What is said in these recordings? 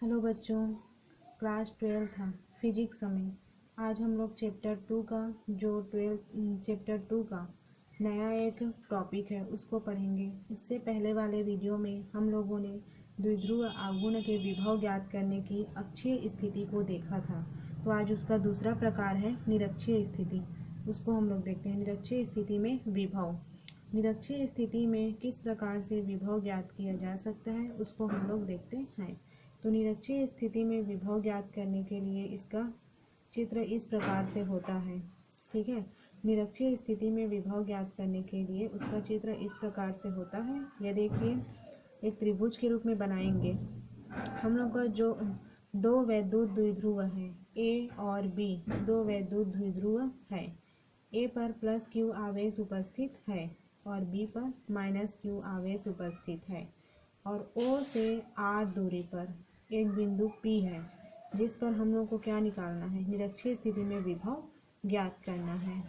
Hello बच्चों, class 12 physics में आज हम लोग चैप्टर 2 का चैप्टर 2 का नया एक टॉपिक है उसको पढ़ेंगे। इससे पहले वाले वीडियो में हम लोगों ने द्विध्रुव आघूर्ण के विभव ज्ञात करने की अक्षीय स्थिति को देखा था। तो आज उसका दूसरा प्रकार है निरक्षीय स्थिति, उसको हम लोग देखते हैं। निरक्षीय स्थिति में विभव, निरक्षीय स्थिति में किस प्रकार से विभव ज्ञात किया जा सकता है उसको हम लोग देखते हैं। तो निरक्षीय स्थिति में विभव ज्ञात करने के लिए इसका चित्र इस प्रकार से होता है। ठीक है, निरक्षीय स्थिति में विभव ज्ञात करने के लिए उसका चित्र इस प्रकार से होता है। यह देखिए, एक त्रिभुज के रूप में बनाएंगे। हम लोग का जो दो वैद्युत द्विध्रुव है ए और बी, दो वैद्युत द्विध्रुव है। ए पर प्लस क्यू आवेश उपस्थित है और बी पर माइनस क्यू आवेश उपस्थित है और ओ से आर दूरी पर एक बिंदु P है जिस पर हम लोग को क्या निकालना है, निरक्षीय स्थिति में विभव ज्ञात करना है।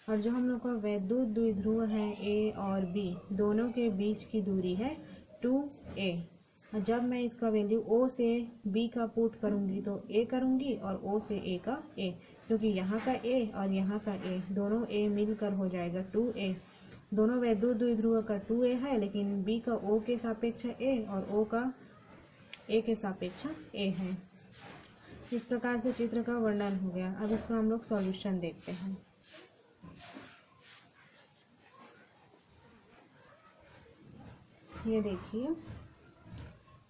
और जो हम लोग का वैद्युत द्विध्रुव है A और B, दोनों के बीच की दूरी है 2a। जब मैं इसका वैल्यू O से B का पुट करूंगी तो A करूंगी और O से A का A, क्योंकि यहाँ का A और यहाँ का A दोनों A मिलकर हो जाएगा 2a। दोनों वैद्युत द्विध्रुव का 2a है, लेकिन B का O के सापेक्ष A और O का A के सापेक्ष A है। इस प्रकार से चित्र का वर्णन हो गया। अब इसका हम लोग सॉल्यूशन देखते हैं। ये देखिए,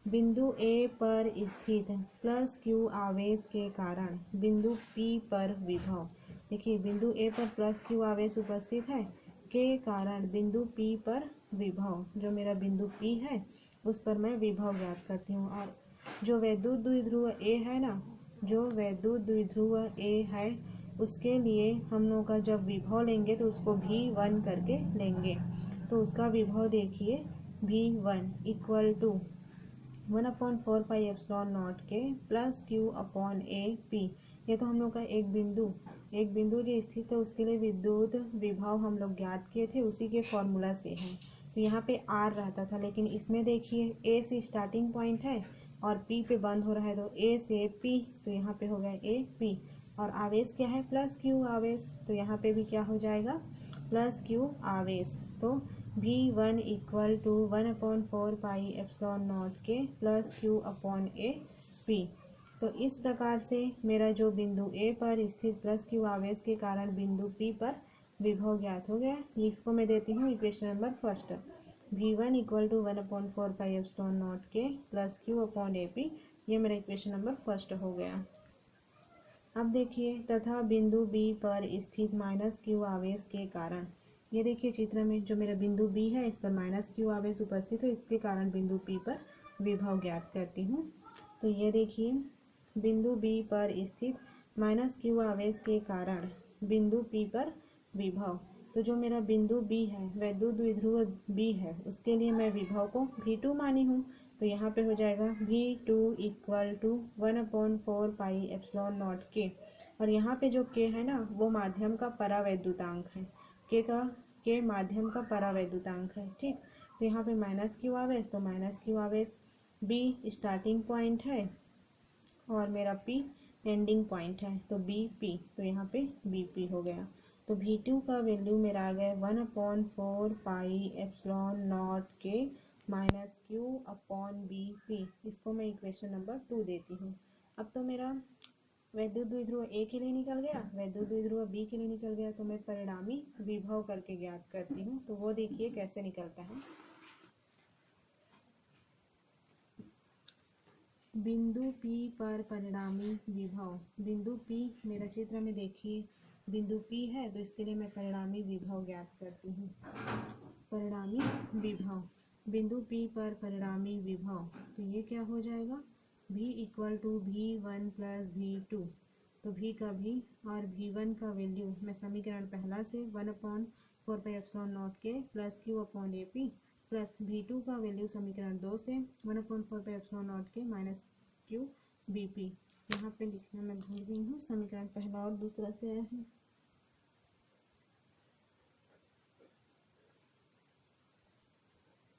बिंदु A पर स्थित प्लस Q आवेश के कारण बिंदु P पर विभव। देखिए, बिंदु A पर प्लस Q आवेश उपस्थित है के कारण बिंदु P पर विभव, जो मेरा बिंदु P है उस पर मैं विभव ज्ञात करती हूँ। और जो वैद्युत द्विध्रुव A है ना, जो वैद्युत द्विध्रुव A है उसके लिए हम लोग का जब विभव लेंगे तो उसको V1 करके लेंगे। तो उसका विभव देखिए, V1 equal to 1/4 pi epsilon naught के plus Q upon A P। ये तो हम लोग का एक बिंदु जो स्थित है उसके लिए विद्युत विभव हम लोग ज्ञात किए थे, उसी के फॉर्मूला से है। तो यहाँ पे R रहता था, लेकिन इसमें देखिए A से स्टार्टिंग पॉइंट है और P पे बंद हो रहा है, तो A से P, तो यहाँ पे हो गया A P। और आवेश क्या है, प्लस Q आवेश, तो यहाँ पे भी क्या हो जाएगा, प्लस Q आवेश। तो V1 equal to 1/4 pi epsilon naught के plus Q upon A P। तो इस प्रकार से मेरा जो बिंदु A पर स्थित प्लस Q आवेश के कारण बिंदु P पर विभव ज्ञात हो गया। इसको मैं देती हूँ equation number first. V1 equal to 1/4 pi epsilon naught के plus Q upon A P, ये मेरा इक्वेशन नंबर फर्स्ट हो गया। अब देखिए, तथा बिंदु B पर स्थित माइनस Q आवेश के कारण, ये देखिए चित्र में जो मेरा बिंदु B है इस पर माइनस Q आवेश उपस्थित है, इसके कारण बिंदु P पर विभव ज्ञात करती हूँ। तो ये देखिए, बिंदु B पर स्थित माइनस Q आवेश के कारण बिंदु P पर विभव। तो जो मेरा बिंदु B है, वैद्युत द्विध्रुव B है, उसके लिए मैं विभव को V2 मानी हूँ। तो यहाँ पे हो जाएगा V2 equal to 1/4 pi epsilon naught के, और यहाँ पे जो K है ना वो माध्यम का परावैद्युतांक है। K माध्यम का परावैद्युतांक है। ठीक, तो यहाँ पे माइनस Q आवेश, तो माइनस Q आवेश, B स्टार्टिंग पॉइंट है और मेरा P एंडिंग पॉइंट है, तो BP, तो यहाँ पे BP हो गया। तो V2 का वैल्यू मेरा आ गया 1/4 पाई एप्सिलॉन नॉट के माइनस Q अपॉन BP। इसको मैं इक्वेशन नंबर 2 देती हूँ। अब तो मेरा वैद्युत द्विध्रुव A के लिए निकल गया, वैद्युत द्विध्रुव B के लिए निकल गया। तो मैं परिणामी विभव करके ज्ञात करती हूँ। तो वो देखिए कैसे निकलता है। बिंदु P पर परिणामी विभव, बिंदु P मेरा चित्र में देखिए बिंदु P है, तो इसके लिए मैं परिणामी विभव ज्ञात करती हूँ। परिणामी विभव, बिंदु P पर परिणामी विभव, तो ये क्या हो जाएगा, V equal to V1 plus V2। तो V का V और V1 का वैल्यू मैं समीकरण पहला से 1/4 पाई एप्सिलॉन नॉट के plus Q upon AP plus V2 का वैल्यू समीकरण 2 से 1/4 पाई एप्सिलॉन नॉट के माइनस Q BP। यहाँ पे लिखना मैं भूल गई हूँ, समीकरण पहला और दूसरा से आया है।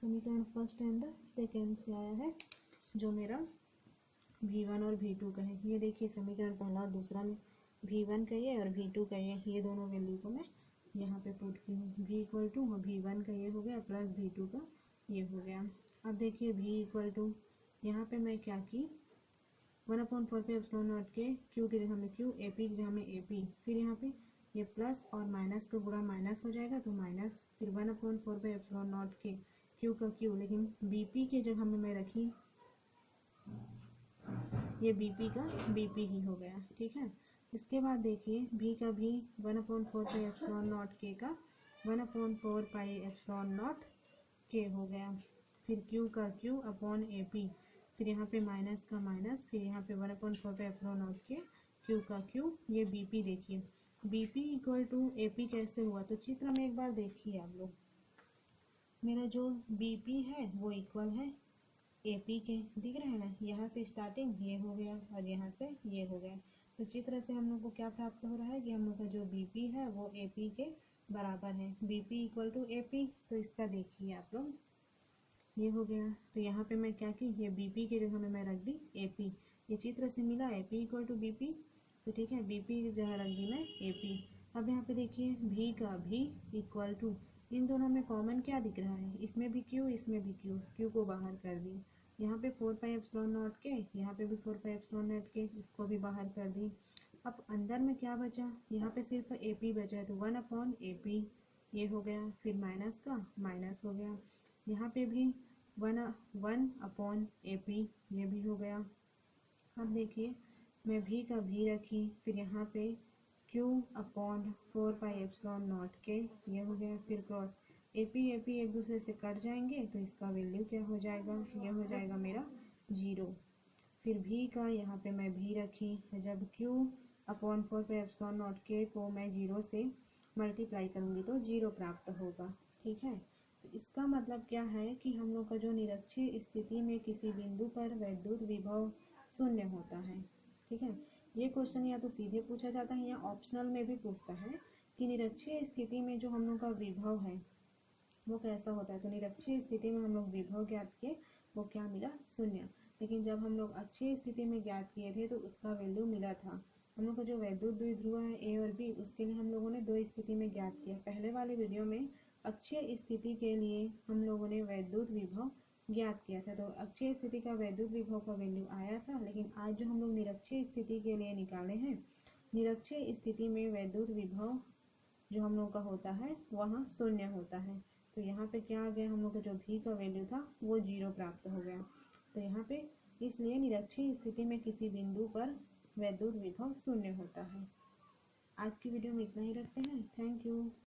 समीकरण फर्स्ट एंड सेकेंड से आया है, जो मेरा V1 और V2 का है। ये देखिए समीकरण पहला और दूसरा में V1 का ये और V2 का ये दोनों वैल्यू को मैं यहाँ पे पुट की हूँ। V इक्वल टू V1 का ये हो गया प्लस V2 का ये हो गया। अब देखिए V इक्वल टू यहाँ पे मैं क्या की 1/4 पे एप्सिलॉन नॉट के Q की जगह में Q, AP की जगह में AP, फिर यहाँ पे ये प्लस और माइनस का गुणा माइनस हो जाएगा तो माइनस, फिर 1/4 पे एप्सिलॉन नॉट के Q का Q, लेकिन BP की जगह में मैं रखी ये BP का BP ही हो गया। ठीक है, इसके बाद देखिए V का भी 1/4 पे एप्सिलॉन नॉट K का 1/4 पाई एप्सिलॉन नॉट K हो गया, फिर Q का Q अपॉन AP, फिर यहाँ पे माइनस का माइनस, फिर यहाँ पे 1/4 पे एप्सिलॉन नॉट K Q का Q, ये BP देखिए BP इक्वल टू AP कैसे हुआ, तो चित्र में एक बार देखिए आप लोग, मेरा जो BP है वो इक्वल है AP के, दिख रहा है ना, यहाँ से स्टार्टिंग ये हो गया और यहाँ से ये हो गया, तो चित्र से हम लोग को क्या प्राप्त हो रहा है कि हम लोग का जो BP है वो AP के बराबर है। BP इक्वल टू AP, तो इसका देखिए आप लोग ये हो गया, तो यहाँ पे मैं क्या की ये BP की जगह में मैं रख दी AP, ये चित्र से मिला AP इक्वल टू BP, तो ठीक है BP की जगह रख दी मैं AP। अब यहाँ पे देखिए V का भी इक्वल टू, इन दोनों में कॉमन क्या दिख रहा है, इसमें भी Q इसमें भी Q को बाहर कर दी, यहाँ पे 4 पाई एप्सिलॉन नॉट के, यहाँ पे भी 4 पाई एप्सिलॉन नॉट के, इसको भी बाहर कर दी। अब अंदर में क्या बचा, यहाँ पे सिर्फ AP बचा है तो 1/AP ये हो गया, फिर माइनस का माइनस हो गया, यहाँ पे भी 1/AP ये भी हो गया। अब देखिए मैं V का V रखी, फिर यहाँ पे Q/4 पाई एप्सिलॉन नॉट के ये हो गया, फिर क्रॉस AP एक दूसरे से कट जाएंगे तो इसका वैल्यू क्या हो जाएगा, ये हो जाएगा मेरा 0। फिर V का यहाँ पे मैं V रखी, जब Q/4 पे एप्सिलॉन नॉट के को मैं 0 से मल्टीप्लाई करूँगी तो 0 प्राप्त होगा। ठीक है, तो इसका मतलब क्या है कि हम लोग का जो निरक्षीय स्थिति में किसी बिंदु पर वैद्युत विभव शून्य होता है। ठीक है, ये क्वेश्चन या तो सीधे पूछा जाता है या ऑप्शनल में भी पूछता है कि निरक्षीय स्थिति में जो हम लोग का विभव है वो कैसा होता है, तो निरक्षीय स्थिति में हम लोग विभव ज्ञात किए, वो क्या मिला, शून्य। लेकिन जब हम लोग अक्षीय स्थिति में ज्ञात किए थे तो उसका वैल्यू मिला था, हम लोग का जो वैद्युत द्विध्रुव है A और B, उसके लिए हम लोगों ने दो स्थिति में ज्ञात किया। पहले वाले वीडियो में अक्षीय स्थिति के लिए हम लोगों ने वैद्युत विभव ज्ञात किया था, तो अक्षीय स्थिति का वैद्युत विभव का वैल्यू आया था, लेकिन आज जो हम लोग निरक्षीय स्थिति के लिए निकाले हैं, निरक्षीय स्थिति में वैद्युत विभव जो हम लोग का होता है वह शून्य होता है, तो यहाँ पे क्या आ गया, हम लोग का जो V का वैल्यू था वो 0 प्राप्त हो गया। तो यहाँ पे इसलिए निरक्षीय स्थिति में किसी बिंदु पर वैद्युत विभव शून्य होता है। आज की वीडियो में इतना ही रखते हैं। Thank you.